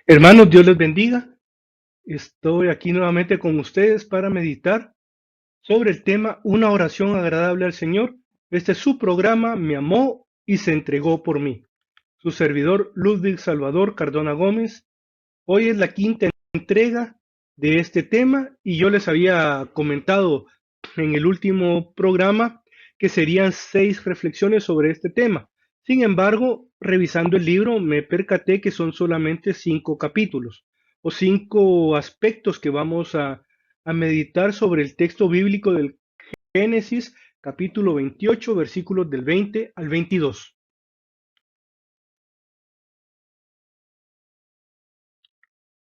Hermanos, Dios les bendiga. Estoy aquí nuevamente con ustedes para meditar sobre el tema Una oración agradable al Señor. Este es su programa, Me amó y se entregó por mí. Su servidor Ludwig Salvador Cardona Gómez. Hoy es la quinta entrega de este tema y yo les había comentado en el último programa que serían 6 reflexiones sobre este tema. Sin embargo, revisando el libro me percaté que son solamente 5 capítulos o 5 aspectos que vamos a meditar sobre el texto bíblico del Génesis capítulo 28 versículos del 20 al 22.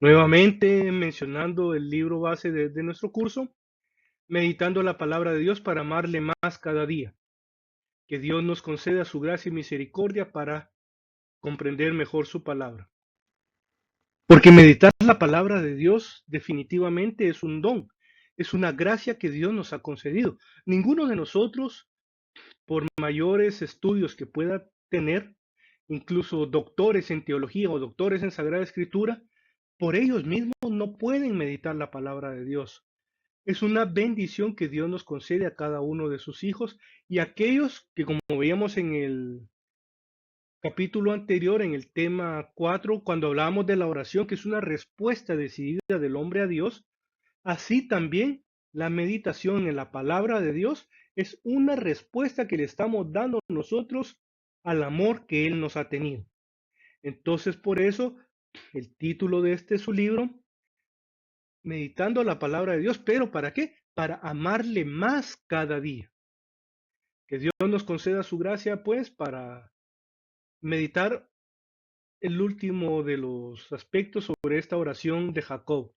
Nuevamente mencionando el libro base de nuestro curso, meditando la palabra de Dios para amarle más cada día. Que Dios nos conceda su gracia y misericordia para comprender mejor su palabra. Porque meditar la palabra de Dios definitivamente es un don, es una gracia que Dios nos ha concedido. Ninguno de nosotros, por mayores estudios que pueda tener, incluso doctores en teología o doctores en Sagrada Escritura, por ellos mismos no pueden meditar la palabra de Dios. Es una bendición que Dios nos concede a cada uno de sus hijos y aquellos que, como veíamos en el capítulo anterior, en el tema 4, cuando hablábamos de la oración, que es una respuesta decidida del hombre a Dios, así también la meditación en la palabra de Dios es una respuesta que le estamos dando nosotros al amor que Él nos ha tenido. Entonces, por eso, el título de este su libro, Meditando la palabra de Dios, pero ¿para qué? Para amarle más cada día. Que Dios nos conceda su gracia, pues, para meditar el último de los aspectos sobre esta oración de Jacob,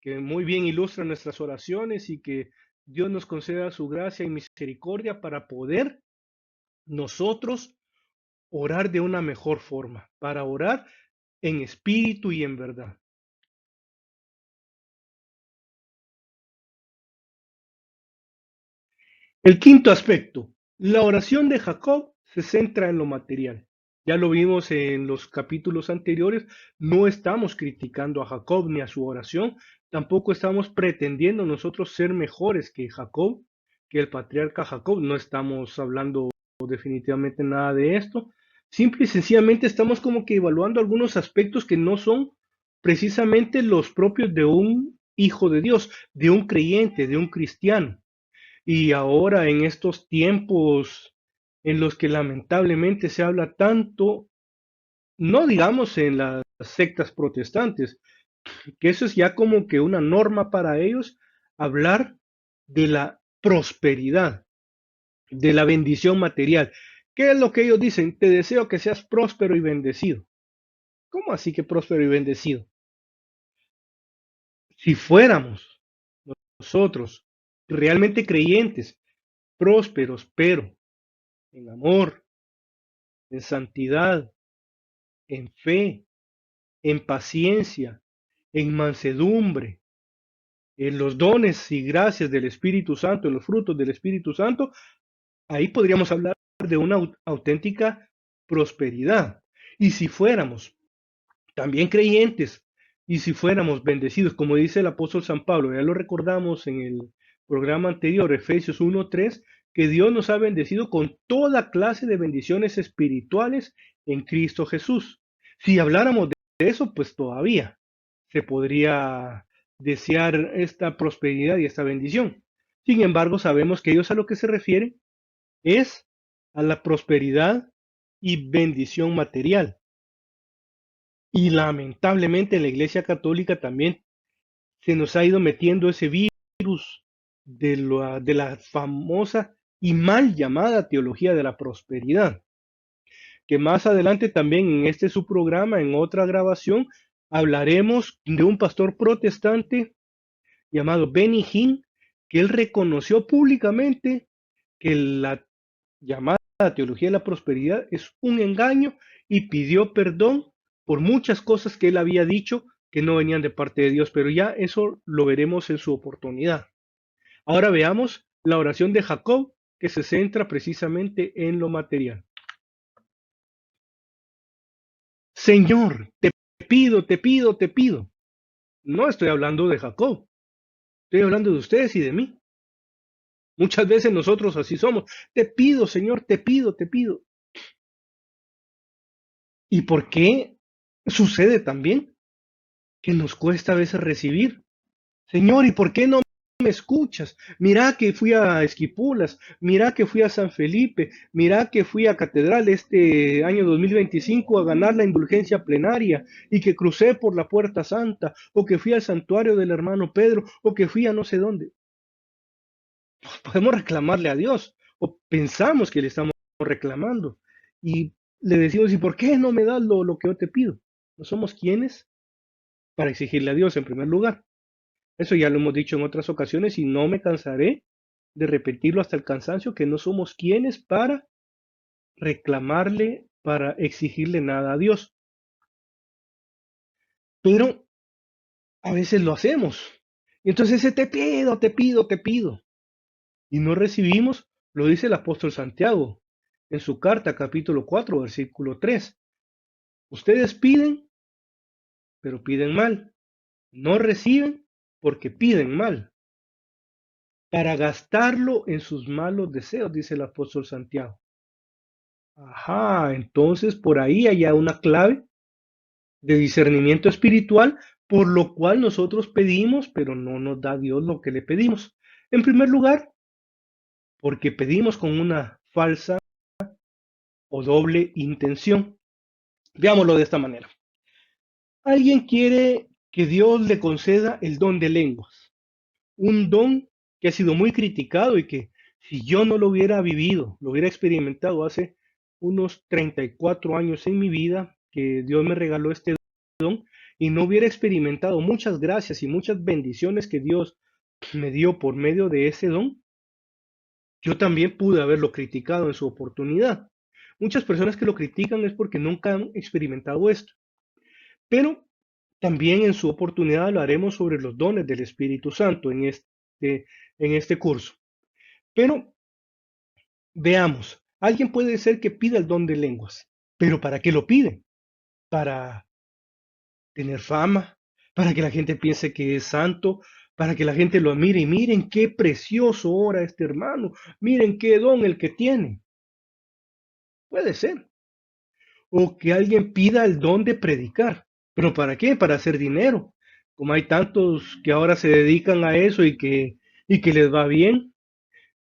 que muy bien ilustra nuestras oraciones y que Dios nos conceda su gracia y misericordia para poder nosotros orar de una mejor forma, para orar en espíritu y en verdad. El quinto aspecto, la oración de Jacob se centra en lo material. Ya lo vimos en los capítulos anteriores, no estamos criticando a Jacob ni a su oración, tampoco estamos pretendiendo nosotros ser mejores que Jacob, que el patriarca Jacob, no estamos hablando definitivamente nada de esto. Simple y sencillamente estamos como que evaluando algunos aspectos que no son precisamente los propios de un hijo de Dios, de un creyente, de un cristiano. Y ahora en estos tiempos en los que lamentablemente se habla tanto, no digamos en las sectas protestantes, que eso es ya como que una norma para ellos, hablar de la prosperidad, de la bendición material. ¿Qué es lo que ellos dicen? Te deseo que seas próspero y bendecido. ¿Cómo así que próspero y bendecido? Si fuéramos nosotros realmente creyentes, prósperos, pero en amor, en santidad, en fe, en paciencia, en mansedumbre, en los dones y gracias del Espíritu Santo, en los frutos del Espíritu Santo, ahí podríamos hablar de una auténtica prosperidad. Y si fuéramos también creyentes, y si fuéramos bendecidos, como dice el apóstol San Pablo, ya lo recordamos en el programa anterior, Efesios 1:3, que Dios nos ha bendecido con toda clase de bendiciones espirituales en Cristo Jesús. Si habláramos de eso, pues todavía se podría desear esta prosperidad y esta bendición. Sin embargo, sabemos que ellos a lo que se refieren es a la prosperidad y bendición material. Y lamentablemente en la Iglesia Católica también se nos ha ido metiendo ese virus de la famosa y mal llamada teología de la prosperidad, que más adelante también en este su programa, en otra grabación, hablaremos de un pastor protestante llamado Benny Hinn, que él reconoció públicamente que la llamada teología de la prosperidad es un engaño y pidió perdón por muchas cosas que él había dicho que no venían de parte de Dios, pero ya eso lo veremos en su oportunidad. Ahora veamos la oración de Jacob, que se centra precisamente en lo material. Señor, te pido, te pido, te pido. No estoy hablando de Jacob, estoy hablando de ustedes y de mí. Muchas veces nosotros así somos. Te pido, Señor, te pido, te pido. ¿Y por qué sucede también que nos cuesta a veces recibir? Señor, ¿y por qué no me escuchas? Mira que fui a Esquipulas, mira que fui a San Felipe, mira que fui a Catedral este año 2025 a ganar la indulgencia plenaria y que crucé por la Puerta Santa, o que fui al santuario del hermano Pedro, o que fui a no sé dónde. Podemos reclamarle a Dios, o pensamos que le estamos reclamando, y le decimos, ¿y por qué no me das lo que yo te pido? No somos quienes para exigirle a Dios en primer lugar. Eso ya lo hemos dicho en otras ocasiones y no me cansaré de repetirlo hasta el cansancio, que no somos quienes para reclamarle, para exigirle nada a Dios. Pero a veces lo hacemos. Y entonces ese te pido, te pido, te pido. Y no recibimos, lo dice el apóstol Santiago en su carta, capítulo 4, versículo 3. Ustedes piden, pero piden mal. No reciben porque piden mal, para gastarlo en sus malos deseos, dice el apóstol Santiago. Ajá, entonces por ahí hay una clave de discernimiento espiritual, por lo cual nosotros pedimos, pero no nos da Dios lo que le pedimos. En primer lugar, porque pedimos con una falsa o doble intención. Veámoslo de esta manera. Alguien quiere que Dios le conceda el don de lenguas, un don que ha sido muy criticado y que si yo no lo hubiera vivido, lo hubiera experimentado hace unos 34 años en mi vida, que Dios me regaló este don y no hubiera experimentado muchas gracias y muchas bendiciones que Dios me dio por medio de ese don, yo también pude haberlo criticado en su oportunidad. Muchas personas que lo critican es porque nunca han experimentado esto, pero también en su oportunidad hablaremos sobre los dones del Espíritu Santo en este curso. Pero veamos, alguien puede ser que pida el don de lenguas, pero ¿para qué lo pide? Para tener fama, para que la gente piense que es santo, para que la gente lo admire y miren qué precioso ora este hermano, miren qué don el que tiene. Puede ser. O que alguien pida el don de predicar. ¿Pero para qué? Para hacer dinero. Como hay tantos que ahora se dedican a eso y que les va bien,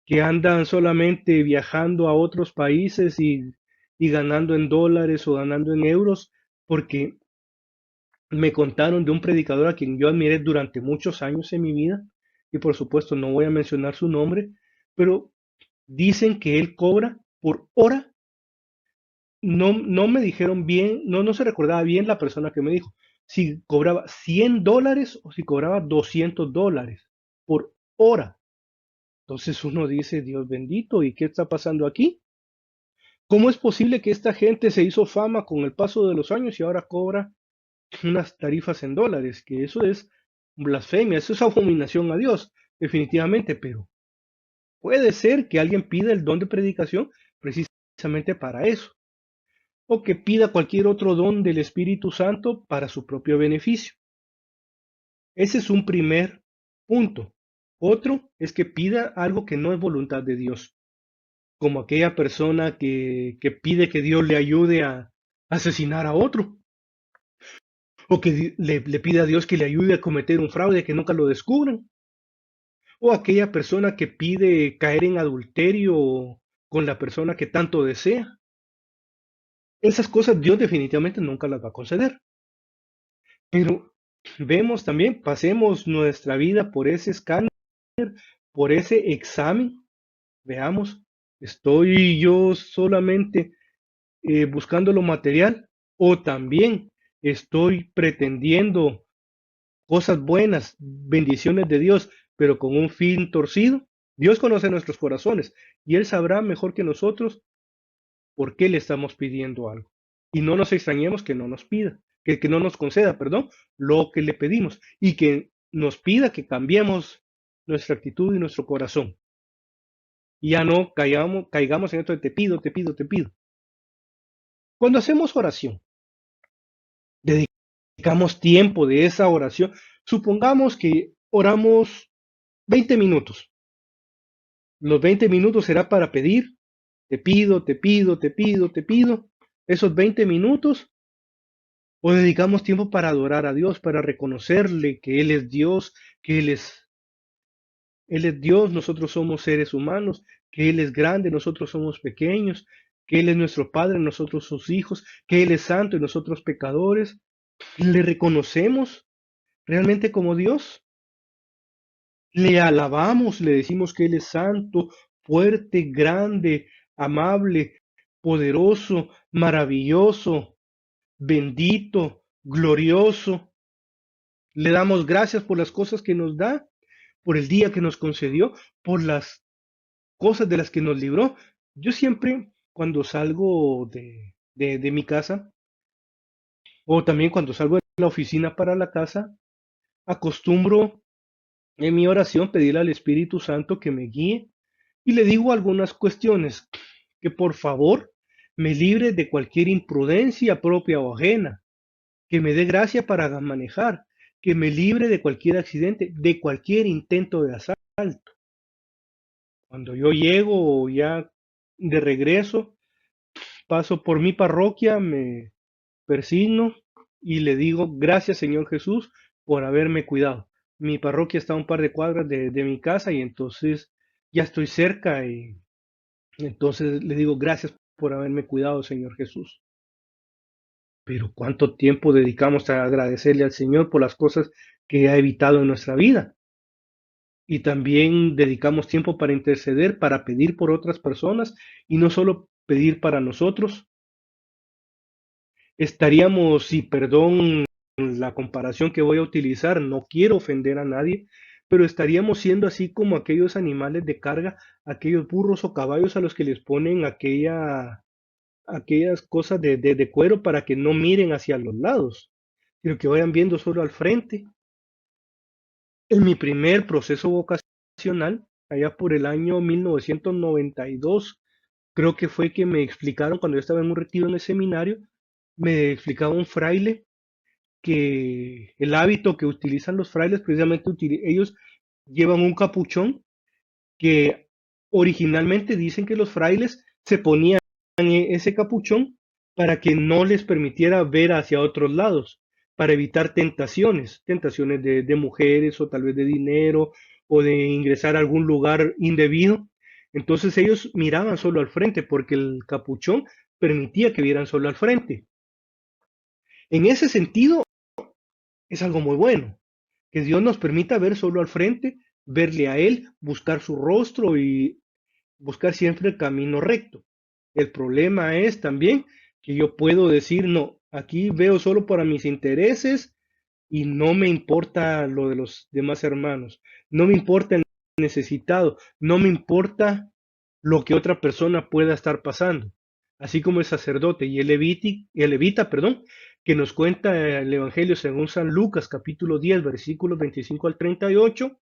que andan solamente viajando a otros países y ganando en dólares o ganando en euros, porque me contaron de un predicador a quien yo admiré durante muchos años en mi vida, y por supuesto no voy a mencionar su nombre, pero dicen que él cobra por hora. No me dijeron bien, no se recordaba bien la persona que me dijo, si cobraba $100 o si cobraba $200 por hora. Entonces uno dice, Dios bendito, ¿y qué está pasando aquí? ¿Cómo es posible que esta gente se hizo fama con el paso de los años y ahora cobra unas tarifas en dólares? Que eso es blasfemia, eso es abominación a Dios, definitivamente, pero puede ser que alguien pida el don de predicación precisamente para eso, o que pida cualquier otro don del Espíritu Santo para su propio beneficio. Ese es un primer punto. Otro es que pida algo que no es voluntad de Dios, como aquella persona que pide que Dios le ayude a asesinar a otro, o que le pide a Dios que le ayude a cometer un fraude que nunca lo descubran, o aquella persona que pide caer en adulterio con la persona que tanto desea. Esas cosas Dios definitivamente nunca las va a conceder. Pero vemos también, pasemos nuestra vida por ese escáner, por ese examen, veamos, ¿estoy yo solamente buscando lo material o también estoy pretendiendo cosas buenas, bendiciones de Dios, pero con un fin torcido? Dios conoce nuestros corazones y Él sabrá mejor que nosotros por qué le estamos pidiendo algo. Y no nos extrañemos que no nos pida, que no nos conceda, perdón, lo que le pedimos y que nos pida que cambiemos nuestra actitud y nuestro corazón. Y ya no caigamos en esto de te pido, te pido, te pido. Cuando hacemos oración, dedicamos tiempo de esa oración. Supongamos que oramos 20 minutos. Los 20 minutos será para pedir. Te pido, te pido, te pido, te pido. Esos 20 minutos o dedicamos tiempo para adorar a Dios, para reconocerle que Él es Dios, que Él es Dios, nosotros somos seres humanos, que Él es grande, nosotros somos pequeños, que Él es nuestro Padre, nosotros sus hijos, que Él es santo y nosotros pecadores. ¿Le reconocemos realmente como Dios? Le alabamos, le decimos que Él es santo, fuerte, grande, amable, poderoso, maravilloso, bendito, glorioso. Le damos gracias por las cosas que nos da, por el día que nos concedió, por las cosas de las que nos libró. Yo siempre, cuando salgo de mi casa, o también cuando salgo de la oficina para la casa, acostumbro en mi oración pedirle al Espíritu Santo que me guíe y le digo algunas cuestiones, que por favor me libre de cualquier imprudencia propia o ajena, que me dé gracia para manejar, que me libre de cualquier accidente, de cualquier intento de asalto. Cuando yo llego ya de regreso, paso por mi parroquia, me persigno y le digo, gracias Señor Jesús por haberme cuidado. Mi parroquia está a un par de cuadras de mi casa y entonces ya estoy cerca y entonces le digo, gracias por haberme cuidado, Señor Jesús. Pero ¿cuánto tiempo dedicamos a agradecerle al Señor por las cosas que ha evitado en nuestra vida? Y también dedicamos tiempo para interceder, para pedir por otras personas y no solo pedir para nosotros. Estaríamos, y perdón la comparación que voy a utilizar, no quiero ofender a nadie, pero estaríamos siendo así como aquellos animales de carga, aquellos burros o caballos a los que les ponen aquellas cosas de cuero para que no miren hacia los lados, sino que vayan viendo solo al frente. En mi primer proceso vocacional, allá por el año 1992, creo que fue que me explicaron cuando yo estaba en un retiro en el seminario, me explicaba un fraile que el hábito que utilizan los frailes, precisamente ellos llevan un capuchón que originalmente dicen que los frailes se ponían ese capuchón para que no les permitiera ver hacia otros lados, para evitar tentaciones, tentaciones de mujeres o tal vez de dinero o de ingresar a algún lugar indebido. Entonces ellos miraban solo al frente porque el capuchón permitía que vieran solo al frente. En ese sentido, es algo muy bueno, que Dios nos permita ver solo al frente, verle a Él, buscar su rostro y buscar siempre el camino recto. El problema es también que yo puedo decir, no, aquí veo solo para mis intereses y no me importa lo de los demás hermanos, no me importa el necesitado, no me importa lo que otra persona pueda estar pasando. Así como el sacerdote y el levita, perdón, que nos cuenta el Evangelio según San Lucas, capítulo 10, versículos 25 al 38,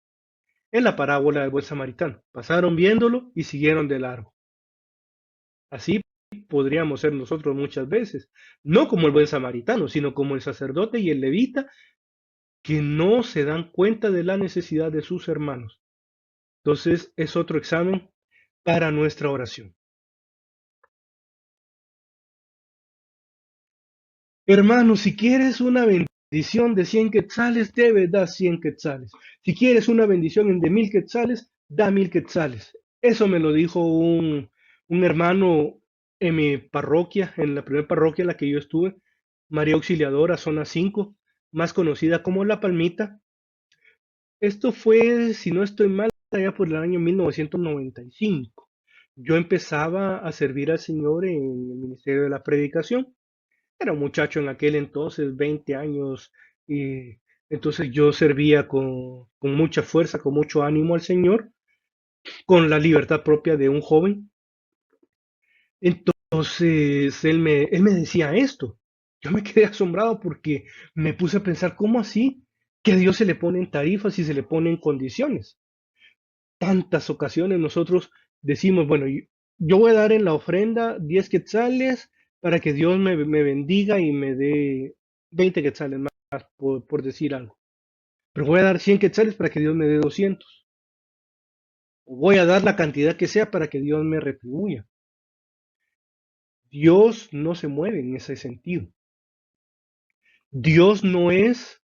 en la parábola del buen samaritano. Pasaron viéndolo y siguieron de largo. Así podríamos ser nosotros muchas veces, no como el buen samaritano, sino como el sacerdote y el levita, que no se dan cuenta de la necesidad de sus hermanos. Entonces es otro examen para nuestra oración. Hermano, si quieres una bendición de 100 quetzales, debes dar 100 quetzales. Si quieres una bendición de 1000 quetzales, da 1000 quetzales. Eso me lo dijo un hermano en mi parroquia, en la primera parroquia en la que yo estuve, María Auxiliadora, zona 5, más conocida como La Palmita. Esto fue, si no estoy mal, allá por el año 1995. Yo empezaba a servir al Señor en el Ministerio de la Predicación. Era un muchacho en aquel entonces, 20 años, y entonces yo servía con mucha fuerza, con mucho ánimo al Señor, con la libertad propia de un joven. Entonces él me decía esto. Yo me quedé asombrado porque me puse a pensar, ¿cómo así? Que a Dios se le ponen tarifas y se le ponen condiciones. Tantas ocasiones nosotros decimos, bueno, yo voy a dar en la ofrenda 10 quetzales para que Dios me bendiga y me dé 20 quetzales más. por decir algo. Pero voy a dar 100 quetzales para que Dios me dé 200. O voy a dar la cantidad que sea para que Dios me retribuya. Dios no se mueve en ese sentido. Dios no es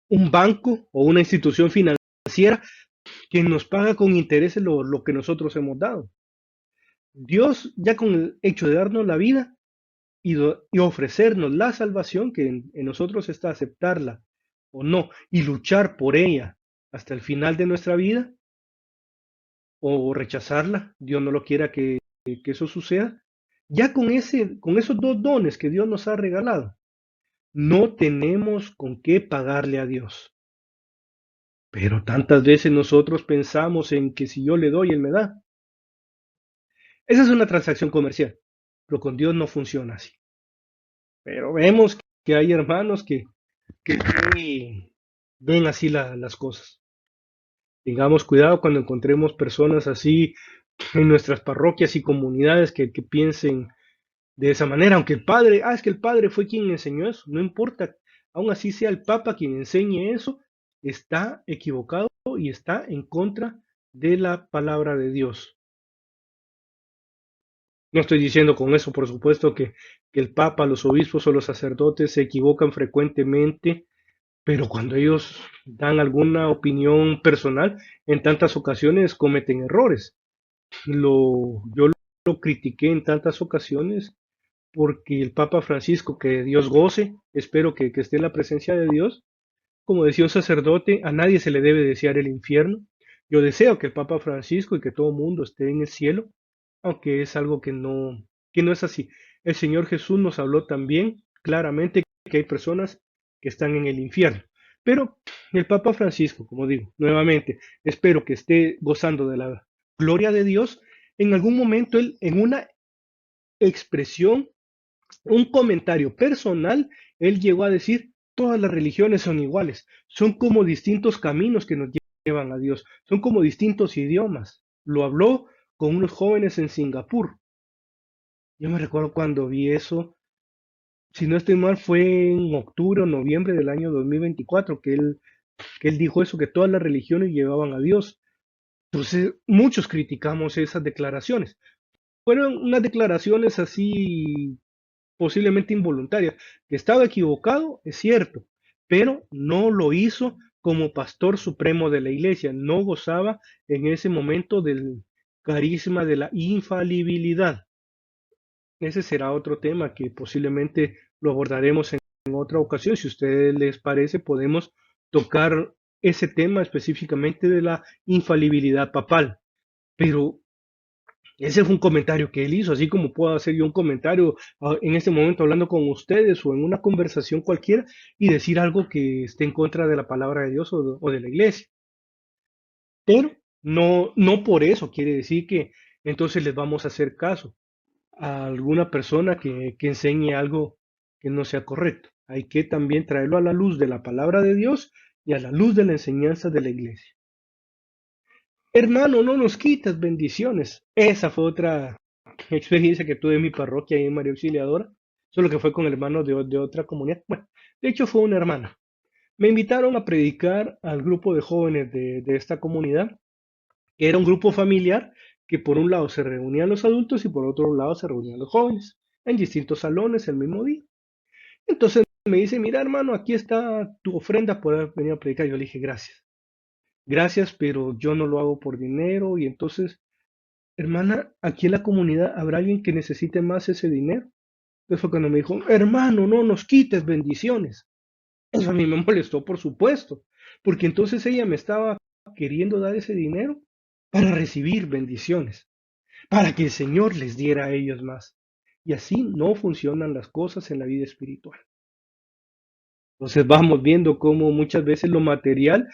un banco o una institución financiera que nos paga con intereses lo que nosotros hemos dado. Dios, ya con el hecho de darnos la vida y ofrecernos la salvación, que en nosotros está aceptarla o no, y luchar por ella hasta el final de nuestra vida, o rechazarla, Dios no lo quiera que eso suceda, ya con esos dos dones que Dios nos ha regalado, no tenemos con qué pagarle a Dios. Pero tantas veces nosotros pensamos en que si yo le doy, Él me da. Esa es una transacción comercial, pero con Dios no funciona así. Pero vemos que hay hermanos que sí ven así las cosas. Tengamos cuidado cuando encontremos personas así en nuestras parroquias y comunidades que piensen de esa manera, aunque el padre, es que el padre fue quien enseñó eso, no importa, aún así sea el papa quien enseñe eso, está equivocado y está en contra de la palabra de Dios. No estoy diciendo con eso, por supuesto, que el papa, los obispos o los sacerdotes se equivocan frecuentemente, pero cuando ellos dan alguna opinión personal, en tantas ocasiones cometen errores. Yo lo critiqué en tantas ocasiones porque el Papa Francisco, que Dios goce, espero que esté en la presencia de Dios, como decía un sacerdote, a nadie se le debe desear el infierno. Yo deseo que el Papa Francisco y que todo el mundo esté en el cielo, aunque es algo que no es así. El Señor Jesús nos habló también claramente que hay personas que están en el infierno. Pero el Papa Francisco, como digo, nuevamente, espero que esté gozando de la gloria de Dios. En algún momento él, en una expresión, un comentario personal, él llegó a decir, todas las religiones son iguales, son como distintos caminos que nos llevan a Dios, son como distintos idiomas. Lo habló con unos jóvenes en Singapur. Yo me recuerdo cuando vi eso, si no estoy mal, fue en octubre o noviembre del año 2024 que él dijo eso, que todas las religiones llevaban a Dios. Entonces, muchos criticamos esas declaraciones. Fueron unas declaraciones así posiblemente involuntaria. Que estaba equivocado, es cierto, pero no lo hizo como pastor supremo de la iglesia, no gozaba en ese momento del carisma de la infalibilidad. Ese será otro tema que posiblemente lo abordaremos en otra ocasión. Si a ustedes les parece, podemos tocar ese tema específicamente de la infalibilidad papal. Pero ese fue un comentario que él hizo, así como puedo hacer yo un comentario en este momento hablando con ustedes o en una conversación cualquiera y decir algo que esté en contra de la palabra de Dios o de la iglesia. Pero no por eso quiere decir que entonces les vamos a hacer caso a alguna persona que enseñe algo que no sea correcto. Hay que también traerlo a la luz de la palabra de Dios y a la luz de la enseñanza de la iglesia. Hermano, no nos quitas bendiciones. Esa fue otra experiencia que tuve en mi parroquia ahí en María Auxiliadora, solo que fue con hermanos de otra comunidad. Bueno, de hecho fue una hermana. Me invitaron a predicar al grupo de jóvenes de esta comunidad, que era un grupo familiar que por un lado se reunían los adultos y por otro lado se reunían los jóvenes en distintos salones el mismo día. Entonces me dice, mira hermano, aquí está tu ofrenda por haber venido a predicar. Yo le dije, gracias, gracias, pero yo no lo hago por dinero y entonces hermana, aquí en la comunidad habrá alguien que necesite más ese dinero. Entonces fue cuando me dijo, hermano, no nos quites bendiciones. Eso a mí me molestó, por supuesto, porque entonces ella me estaba queriendo dar ese dinero para recibir bendiciones, para que el Señor les diera a ellos más. Y así no funcionan las cosas en la vida espiritual. Entonces vamos viendo cómo muchas veces lo material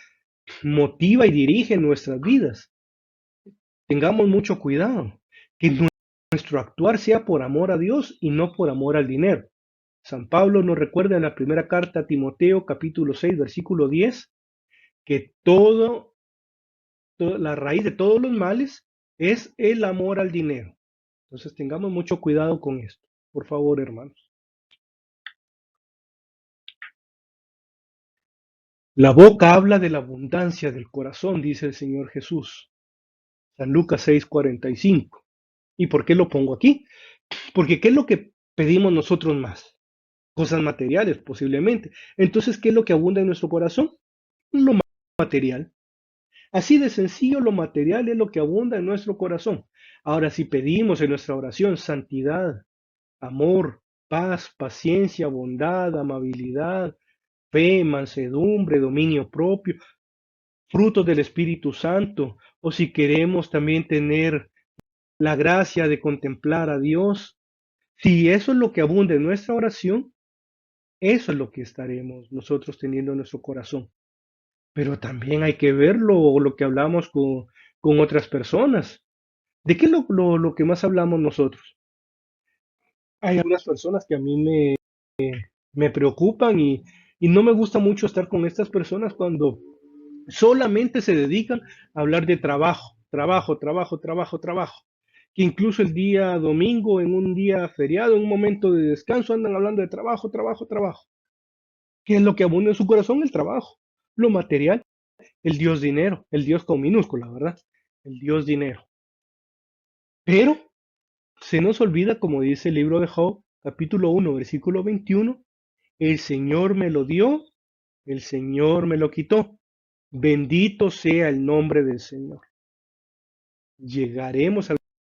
motiva y dirige nuestras vidas. Tengamos mucho cuidado, que nuestro actuar sea por amor a Dios y no por amor al dinero. San Pablo nos recuerda en la primera carta a Timoteo, capítulo 6, versículo 10, que la raíz de todos los males es el amor al dinero. Entonces tengamos mucho cuidado con esto. Por favor, hermanos. La boca habla de la abundancia del corazón, dice el Señor Jesús. San Lucas 6:45. ¿Y por qué lo pongo aquí? Porque ¿qué es lo que pedimos nosotros más? Cosas materiales, posiblemente. Entonces, ¿qué es lo que abunda en nuestro corazón? Lo material. Así de sencillo, lo material es lo que abunda en nuestro corazón. Ahora, si pedimos en nuestra oración santidad, amor, paz, paciencia, bondad, amabilidad, fe, mansedumbre, dominio propio, frutos del Espíritu Santo, o si queremos también tener la gracia de contemplar a Dios, si eso es lo que abunda en nuestra oración, eso es lo que estaremos nosotros teniendo en nuestro corazón. Pero también hay que ver lo que hablamos con otras personas. ¿De qué es lo que más hablamos nosotros? Hay algunas personas que a mí me preocupan y no me gusta mucho estar con estas personas cuando solamente se dedican a hablar de trabajo, trabajo, trabajo, trabajo, trabajo. Que incluso el día domingo, en un día feriado, en un momento de descanso, andan hablando de trabajo, trabajo, trabajo. ¿Qué es lo que abunda en su corazón? El trabajo, lo material, el Dios dinero, el Dios con minúscula, ¿verdad? El Dios dinero. Pero se nos olvida, como dice el libro de Job, capítulo 1, versículo 21, el Señor me lo dio, el Señor me lo quitó. Bendito sea el nombre del Señor. Llegaremos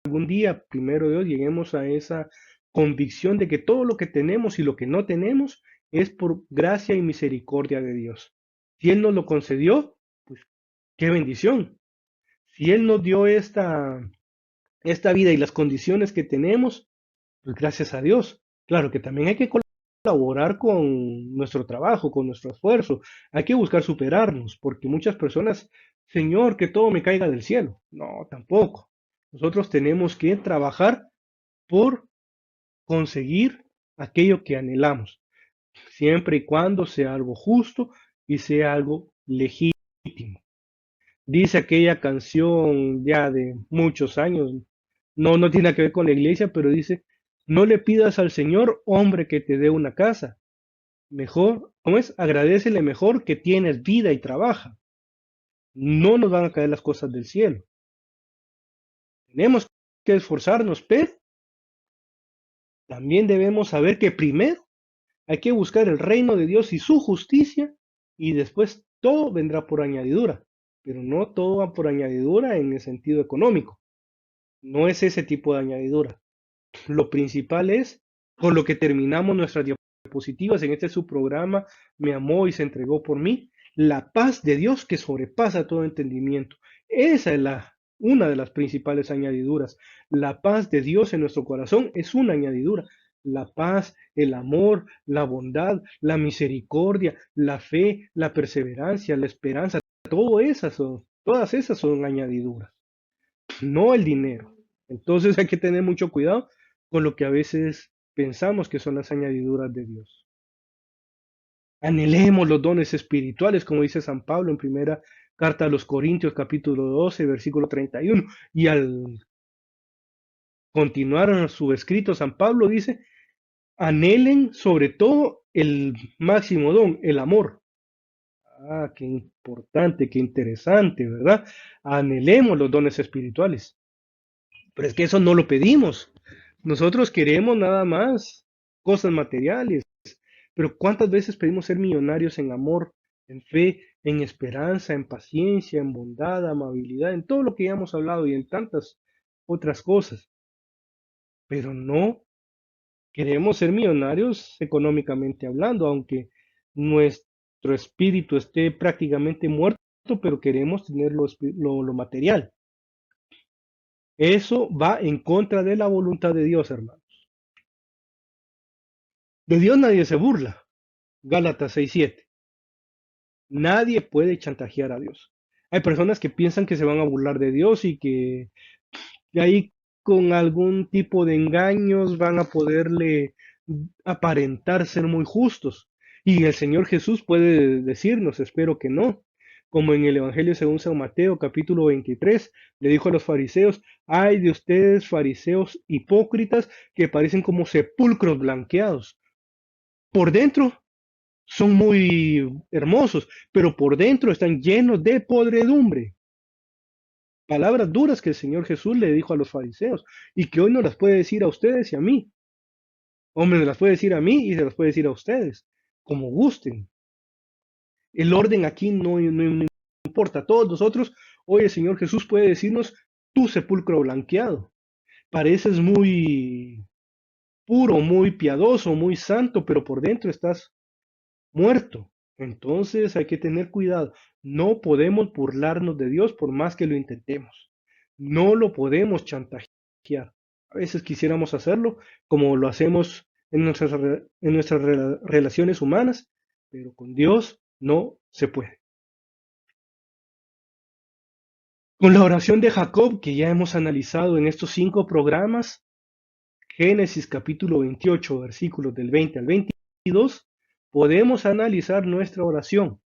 algún día, primero Dios, lleguemos a esa convicción de que todo lo que tenemos y lo que no tenemos es por gracia y misericordia de Dios. Si Él nos lo concedió, pues qué bendición. Si Él nos dio esta vida y las condiciones que tenemos, pues gracias a Dios. Claro que también hay que colaborar con nuestro trabajo, con nuestro esfuerzo. Hay que buscar superarnos, porque muchas personas, Señor, que todo me caiga del cielo. No, tampoco. Nosotros tenemos que trabajar por conseguir aquello que anhelamos, siempre y cuando sea algo justo y sea algo legítimo. Dice aquella canción ya de muchos años, no tiene que ver con la iglesia, pero dice, no le pidas al Señor, hombre, que te dé una casa. Mejor, ¿cómo es? Agradecele mejor que tienes vida y trabaja. No nos van a caer las cosas del cielo. Tenemos que esforzarnos, pero también debemos saber que primero hay que buscar el reino de Dios y su justicia y después todo vendrá por añadidura. Pero no todo va por añadidura en el sentido económico. No es ese tipo de añadidura. Lo principal es con lo que terminamos nuestras diapositivas en este subprograma, Me amó y se entregó por mí, la paz de Dios que sobrepasa todo entendimiento. Esa es una de las principales añadiduras. La paz de Dios en nuestro corazón es una añadidura. La paz, el amor, la bondad, la misericordia, la fe, la perseverancia, la esperanza, todas esas son añadiduras, no el dinero. Entonces hay que tener mucho cuidado con lo que a veces pensamos que son las añadiduras de Dios. Anhelemos los dones espirituales, como dice San Pablo en primera carta a los Corintios, capítulo 12, versículo 31. Y al continuar su escrito, San Pablo dice, anhelen sobre todo el máximo don, el amor. Ah, qué importante, qué interesante, ¿verdad? Anhelemos los dones espirituales. Pero es que eso no lo pedimos. Nosotros queremos nada más cosas materiales. Pero ¿cuántas veces pedimos ser millonarios en amor, en fe, en esperanza, en paciencia, en bondad, amabilidad, en todo lo que ya hemos hablado y en tantas otras cosas? Pero no queremos ser millonarios económicamente hablando, aunque nuestro espíritu esté prácticamente muerto, pero queremos tener lo material. Eso va en contra de la voluntad de Dios, hermano. De Dios nadie se burla. Gálatas 6:7. Nadie puede chantajear a Dios. Hay personas que piensan que se van a burlar de Dios y que ahí con algún tipo de engaños van a poderle aparentar ser muy justos. Y el Señor Jesús puede decirnos, espero que no, como en el Evangelio según San Mateo capítulo 23, le dijo a los fariseos, ay de ustedes fariseos hipócritas que parecen como sepulcros blanqueados. Por dentro son muy hermosos, pero por dentro están llenos de podredumbre. Palabras duras que el Señor Jesús le dijo a los fariseos y que hoy nos las puede decir a ustedes y a mí. Hombre, me las puede decir a mí y se las puede decir a ustedes, como gusten. El orden aquí no importa. Todos nosotros, hoy el Señor Jesús puede decirnos, tu sepulcro blanqueado. Pareces muy puro, muy piadoso, muy santo, pero por dentro estás muerto. Entonces hay que tener cuidado. No podemos burlarnos de Dios por más que lo intentemos. No lo podemos chantajear. A veces quisiéramos hacerlo como lo hacemos en nuestras relaciones humanas, pero con Dios no se puede. Con la oración de Jacob, que ya hemos analizado en estos 5 programas, Génesis capítulo 28, versículos del 20 al 22, podemos analizar nuestra oración.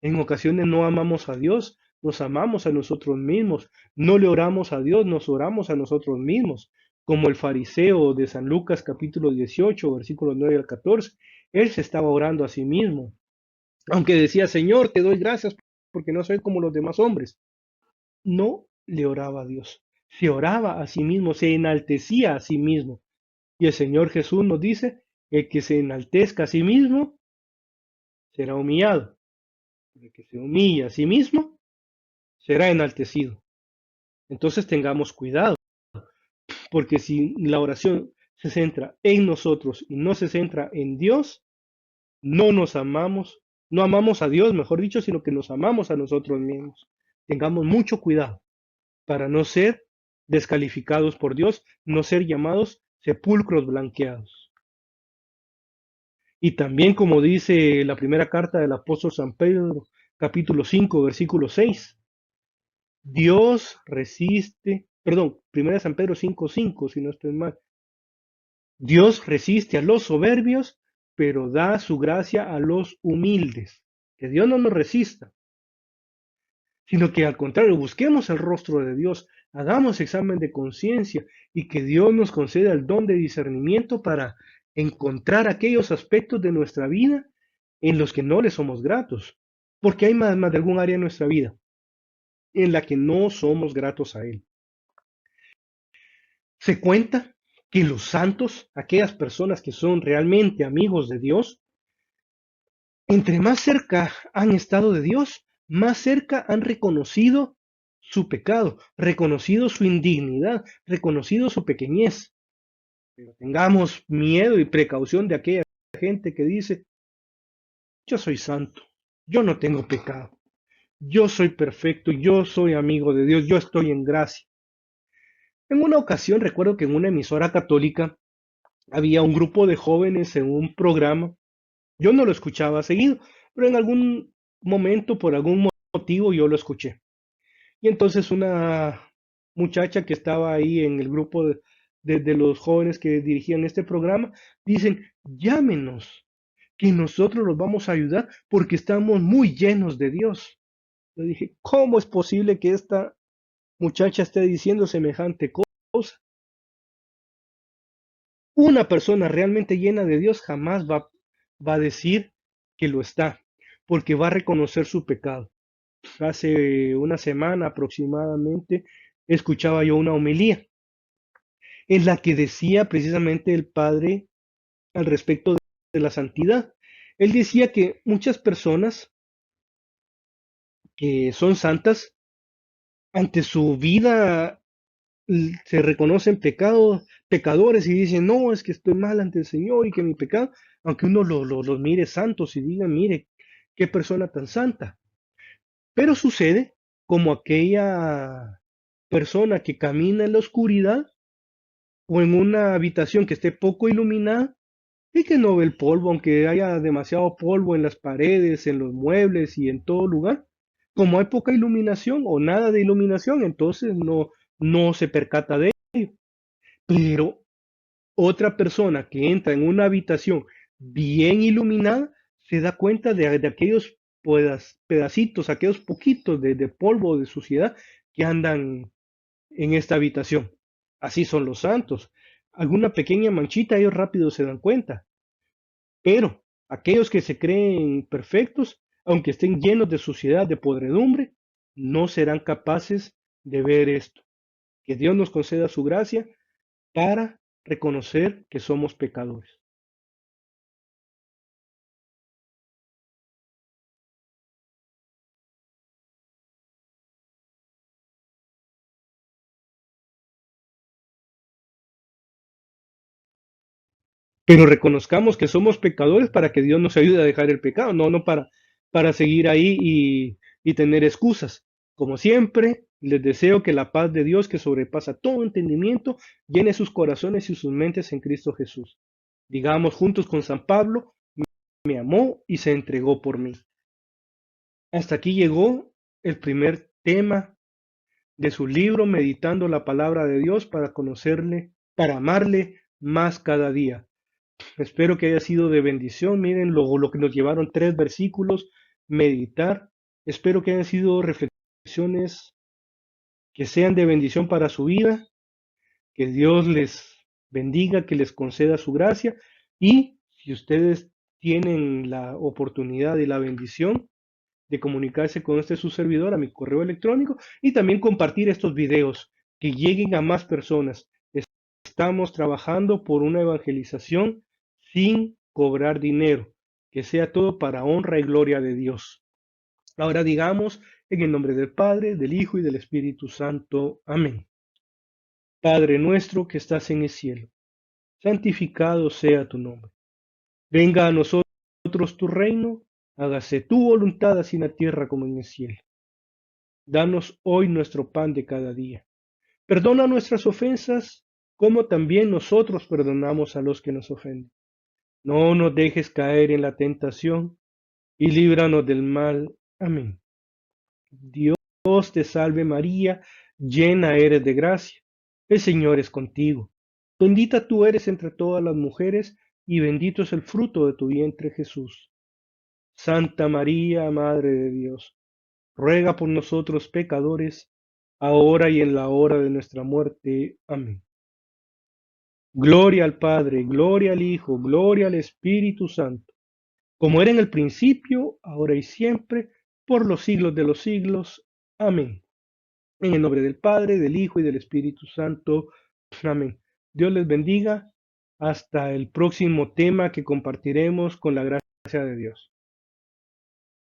En ocasiones no amamos a Dios, nos amamos a nosotros mismos. No le oramos a Dios, nos oramos a nosotros mismos. Como el fariseo de San Lucas capítulo 18, versículos 9 al 14. Él se estaba orando a sí mismo. Aunque decía, Señor, te doy gracias porque no soy como los demás hombres. No le oraba a Dios. Se oraba a sí mismo, se enaltecía a sí mismo. Y el Señor Jesús nos dice, el que se enaltezca a sí mismo será humillado. El que se humilla a sí mismo será enaltecido. Entonces tengamos cuidado, porque si la oración se centra en nosotros y no se centra en Dios, no nos amamos, no amamos a Dios, mejor dicho, sino que nos amamos a nosotros mismos. Tengamos mucho cuidado para no ser descalificados por Dios, no ser llamados sepulcros blanqueados. Y también como dice la primera carta del apóstol San Pedro, capítulo 5, versículo 6, Dios resiste, perdón, primera San Pedro 5:5, si no estoy mal. Dios resiste a los soberbios, pero da su gracia a los humildes. Que Dios no nos resista, sino que al contrario, busquemos el rostro de Dios, hagamos examen de conciencia y que Dios nos conceda el don de discernimiento para encontrar aquellos aspectos de nuestra vida en los que no le somos gratos, porque hay más de algún área en nuestra vida en la que no somos gratos a Él. Se cuenta que los santos, aquellas personas que son realmente amigos de Dios, entre más cerca han estado de Dios, más cerca han reconocido su pecado, reconocido su indignidad, reconocido su pequeñez. Pero tengamos miedo y precaución de aquella gente que dice, yo soy santo, yo no tengo pecado, yo soy perfecto, yo soy amigo de Dios, yo estoy en gracia. En una ocasión recuerdo que en una emisora católica había un grupo de jóvenes en un programa. Yo no lo escuchaba seguido, pero en algún momento, por algún motivo, yo lo escuché. Y entonces una muchacha que estaba ahí en el grupo de los jóvenes que dirigían este programa, dicen, llámenos, que nosotros los vamos a ayudar porque estamos muy llenos de Dios. Yo dije, ¿cómo es posible que esta muchacha esté diciendo semejante cosa? Una persona realmente llena de Dios jamás va a decir que lo está, porque va a reconocer su pecado. Hace una semana aproximadamente escuchaba yo una homilía en la que decía precisamente el padre al respecto de la santidad. Él decía que muchas personas que son santas ante su vida se reconocen pecadores y dicen, no, es que estoy mal ante el Señor y que mi pecado, aunque uno los mire santos y diga, mire, qué persona tan santa. Pero sucede como aquella persona que camina en la oscuridad o en una habitación que esté poco iluminada y que no ve el polvo, aunque haya demasiado polvo en las paredes, en los muebles y en todo lugar. Como hay poca iluminación o nada de iluminación, entonces no se percata de ello. Pero otra persona que entra en una habitación bien iluminada se da cuenta de aquellos pedacitos, aquellos poquitos de polvo, de suciedad que andan en esta habitación. Así son los santos. Alguna pequeña manchita, ellos rápido se dan cuenta. Pero Aquellos que se creen perfectos, aunque estén llenos de suciedad, de podredumbre, no serán capaces de ver esto. Que Dios nos conceda su gracia para reconocer que somos pecadores. Pero reconozcamos que somos pecadores para que Dios nos ayude a dejar el pecado, no para seguir ahí y tener excusas. Como siempre, les deseo que la paz de Dios, que sobrepasa todo entendimiento, llene sus corazones y sus mentes en Cristo Jesús. Digamos juntos con San Pablo, me amó y se entregó por mí. Hasta aquí llegó el primer tema de su libro, Meditando la Palabra de Dios para conocerle, para amarle más cada día. Espero que haya sido de bendición. Miren lo que nos llevaron 3 versículos, meditar. Espero que hayan sido reflexiones que sean de bendición para su vida. Que Dios les bendiga, que les conceda su gracia. Y si ustedes tienen la oportunidad y la bendición de comunicarse con este su servidor a mi correo electrónico y también compartir estos videos, que lleguen a más personas. Estamos trabajando por una evangelización sin cobrar dinero, que sea todo para honra y gloria de Dios. Ahora digamos, en el nombre del Padre, del Hijo y del Espíritu Santo. Amén. Padre nuestro que estás en el cielo, santificado sea tu nombre. Venga a nosotros tu reino, hágase tu voluntad así en la tierra como en el cielo. Danos hoy nuestro pan de cada día. Perdona nuestras ofensas, como también nosotros perdonamos a los que nos ofenden. No nos dejes caer en la tentación, y líbranos del mal. Amén. Dios te salve María, llena eres de gracia. El Señor es contigo. Bendita tú eres entre todas las mujeres, y bendito es el fruto de tu vientre Jesús. Santa María, Madre de Dios, ruega por nosotros pecadores, ahora y en la hora de nuestra muerte. Amén. Gloria al Padre, gloria al Hijo, gloria al Espíritu Santo, como era en el principio, ahora y siempre, por los siglos de los siglos. Amén. En el nombre del Padre, del Hijo y del Espíritu Santo. Amén. Dios les bendiga. Hasta el próximo tema que compartiremos con la gracia de Dios.